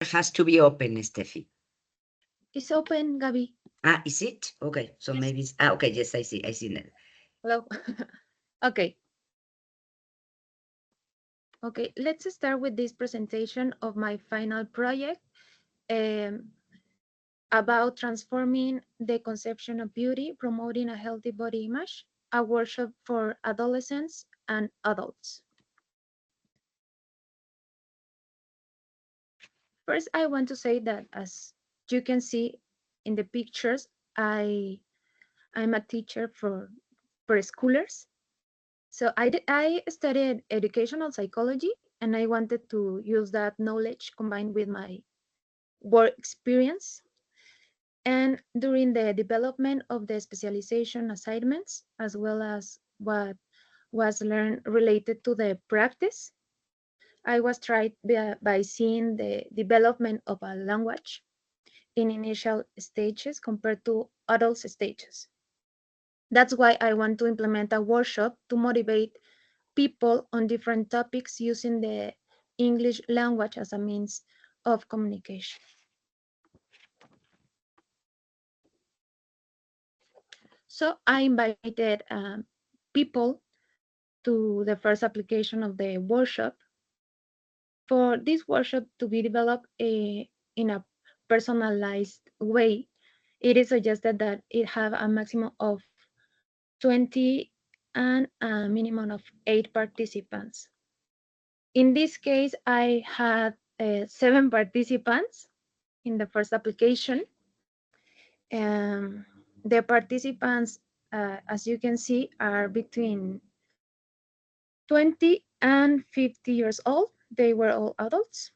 has to be open, Steffi. It's open, Gabi. Is it? Okay, so Yes. maybe it's, okay, yes, I see now. Hello. Okay. Okay, let's start with this presentation of my final project um, about transforming the conception of beauty, promoting a healthy body image, a workshop for adolescents and adults. First, I want to say that as you can see in the pictures, I'm a teacher for preschoolers. So I studied educational psychology and I wanted to use that knowledge combined with my work experience. And during the development of the specialization assignments, as well as what was learned related to the practice, I was tried by seeing the development of a language in initial stages compared to adult stages. That's why I want to implement a workshop to motivate people on different topics using the English language as a means of communication. So I invited people to the first application of the workshop. For this workshop to be developed in a personalized way, it is suggested that it have a maximum of 20 and a minimum of 8 participants. In this case, I had 7 participants in the first application. Um, the participants, as you can see, are between 20 and 50 years old. They were all adults.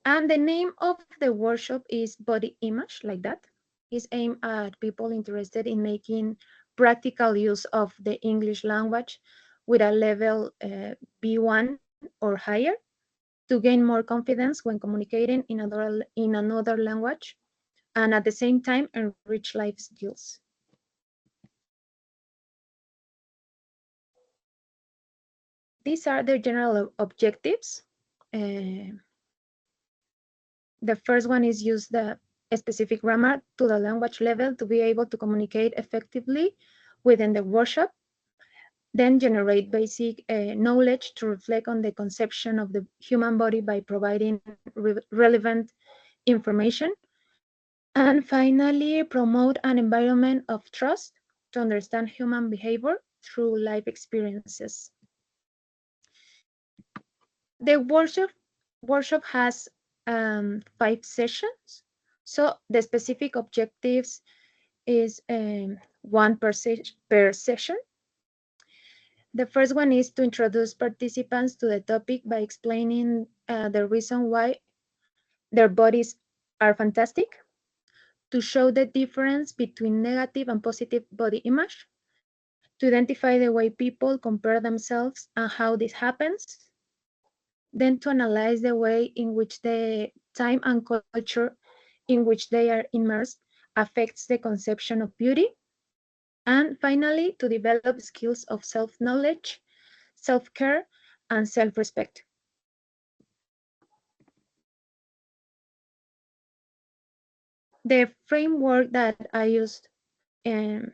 And the name of the workshop is Body Image, like that. It's aimed at people interested in making practical use of the English language with a level B1 or higher to gain more confidence when communicating in another language and at the same time enrich life skills. These are the general objectives. Uh, the first one is use the specific grammar to the language level to be able to communicate effectively within the workshop. Then generate basic knowledge to reflect on the conception of the human body by providing relevant information. And finally, promote an environment of trust to understand human behavior through life experiences. The workshop has 5 sessions. So the specific objectives is one per session. The first one is to introduce participants to the topic by explaining the reason why their bodies are fantastic, to show the difference between negative and positive body image, to identify the way people compare themselves and how this happens, then to analyze the way in which the time and culture in which they are immersed affects the conception of beauty, and finally, to develop skills of self knowledge, self care, and self respect. The framework that I used um,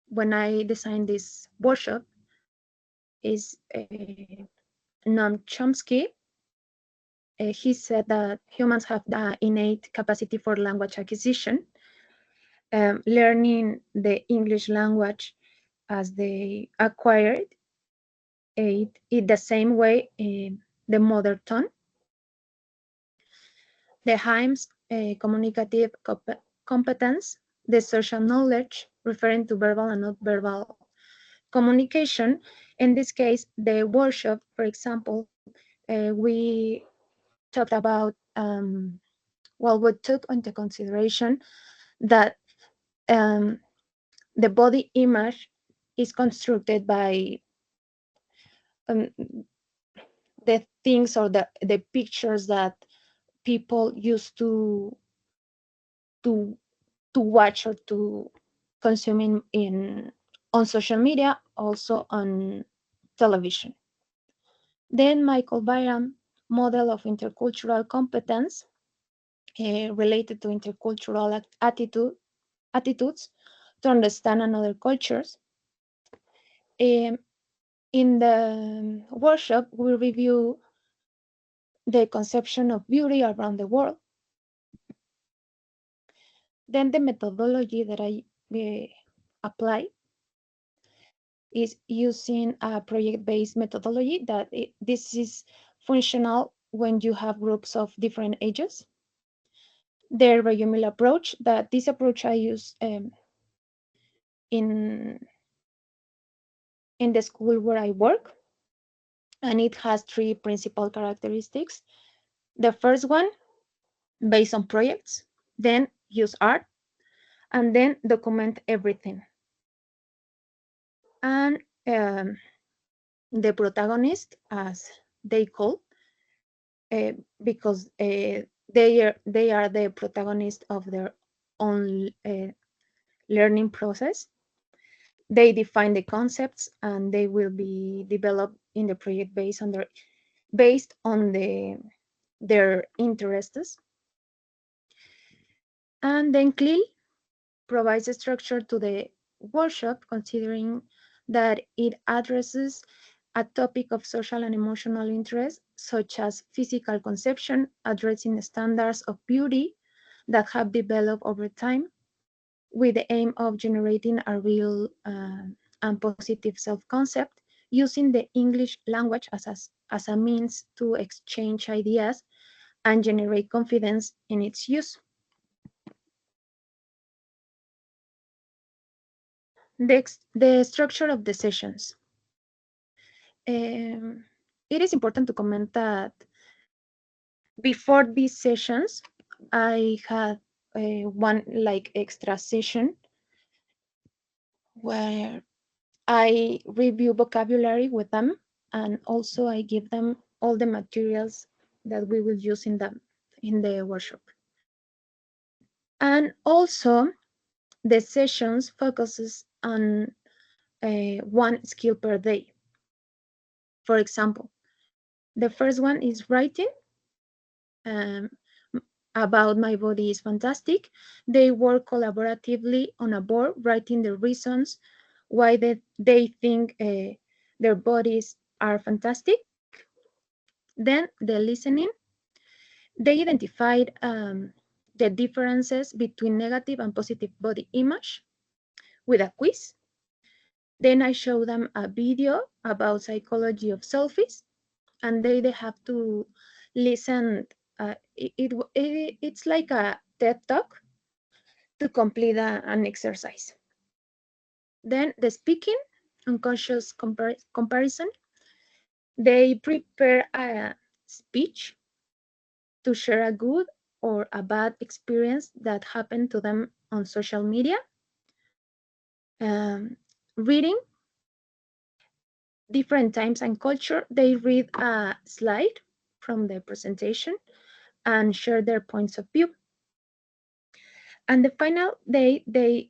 when I designed this workshop is Noam Chomsky. He said that humans have the innate capacity for language acquisition. Learning the English language as they acquired it in the same way the mother tongue. The Himes communicative competence, the social knowledge referring to verbal and not verbal communication. In this case, the workshop, for example, we talked about, we took into consideration that um, the body image is constructed by um, the things or the pictures that people used to to watch or to consume in on social media, also on television. Then Michael Byram model of intercultural competence related to intercultural attitudes to understand another cultures. Um, in the workshop, we review the conception of beauty around the world. Then the methodology that I apply is using a project-based methodology this is functional when you have groups of different ages. The Reumil approach, this approach I use in the school where I work, and it has three principal characteristics. The first one, based on projects, then use art, and then document everything. And the protagonist, as they call, because they are the protagonist of their own learning process. They define the concepts, and they will be developed in the project based on their interests. And then CLIL provides a structure to the workshop, considering that it addresses a topic of social and emotional interest, such as physical conception, addressing the standards of beauty that have developed over time, with the aim of generating a real and positive self-concept, using the English language as a means to exchange ideas and generate confidence in its use. The structure of the sessions. It is important to comment that before these sessions, I had one like extra session where I review vocabulary with them, and also I give them all the materials that we will use in the workshop. And also the sessions focuses on one skill per day. For example, the first one is writing. Um, about my body is fantastic. They work collaboratively on a board, writing the reasons why they think their bodies are fantastic. Then the listening. They identified the differences between negative and positive body image with a quiz. Then I show them a video about psychology of selfies, and they have to listen. It's like a TED talk to complete an exercise. Then the speaking, unconscious comparison. They prepare a speech to share a good or a bad experience that happened to them on social media. Reading, different times and culture. They read a slide from the presentation and share their points of view. And the final day, they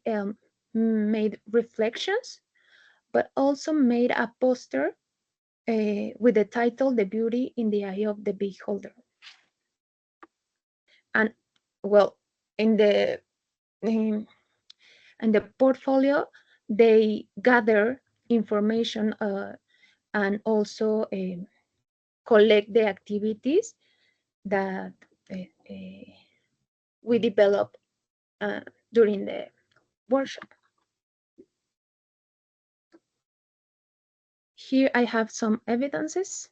made reflections, but also made a poster with the title "The Beauty in the Eye of the Beholder." And well, in the portfolio, they gather information and also collect the activities that we develop during the workshop. Here I have some evidences.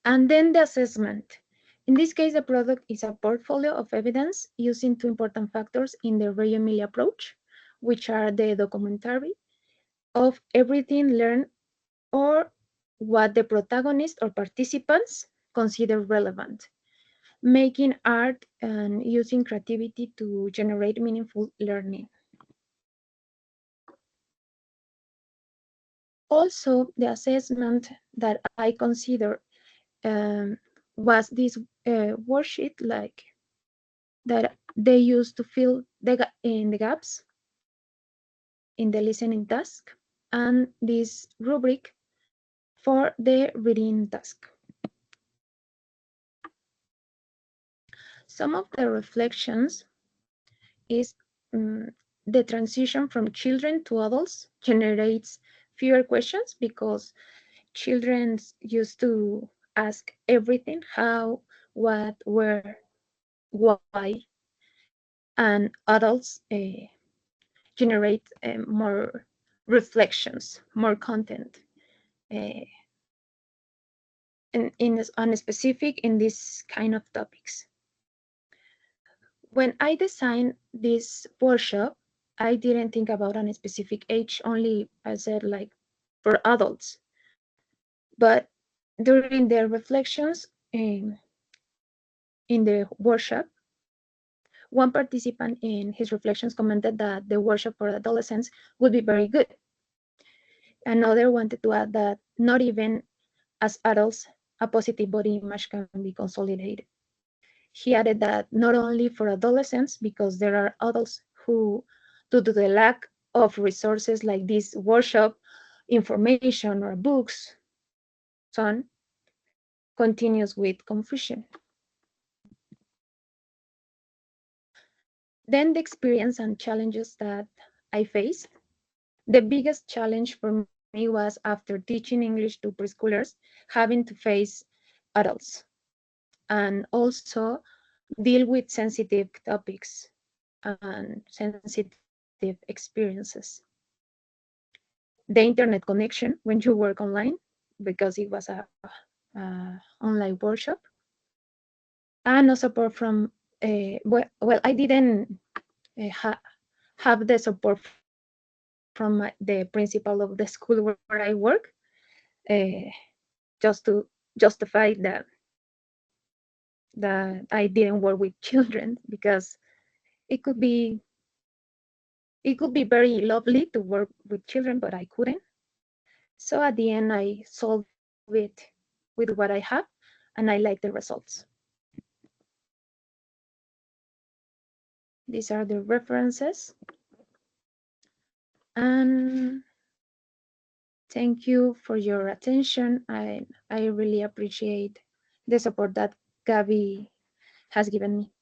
And then the assessment. In this case, the product is a portfolio of evidence using two important factors in the Reggio Emilia approach, which are the documentary of everything learned or what the protagonist or participants consider relevant, making art and using creativity to generate meaningful learning. Also, the assessment that I consider was this worksheet like that they use to fill in the gaps in the listening task. and this rubric for the reading task. Some of the reflections is the transition from children to adults generates fewer questions because children used to ask everything: how, what, where, why, and adults generate more reflections, more content, uh, on specific in this kind of topics. When I designed this workshop, I didn't think about a specific age, only I said like for adults. But during the reflections in the workshop, one participant in his reflections commented that the workshop for adolescents would be very good. Another wanted to add that not even as adults, a positive body image can be consolidated. He added that not only for adolescents, because there are adults who, due to the lack of resources like this workshop, information, or books, so on, continues with confusion. Then the experience and challenges that I faced. The biggest challenge for me was after teaching English to preschoolers, having to face adults and also deal with sensitive topics and sensitive experiences. The internet connection when you work online, because it was a online workshop, and no support from, well, I didn't have the support from the principal of the school where I work, uh, just to justify that I didn't work with children, because it could be it could be very lovely to work with children, but I couldn't. So at the end, I solve it with what I have, and I like the results. These are the references. And thank you for your attention. I really appreciate the support that Gabby has given me.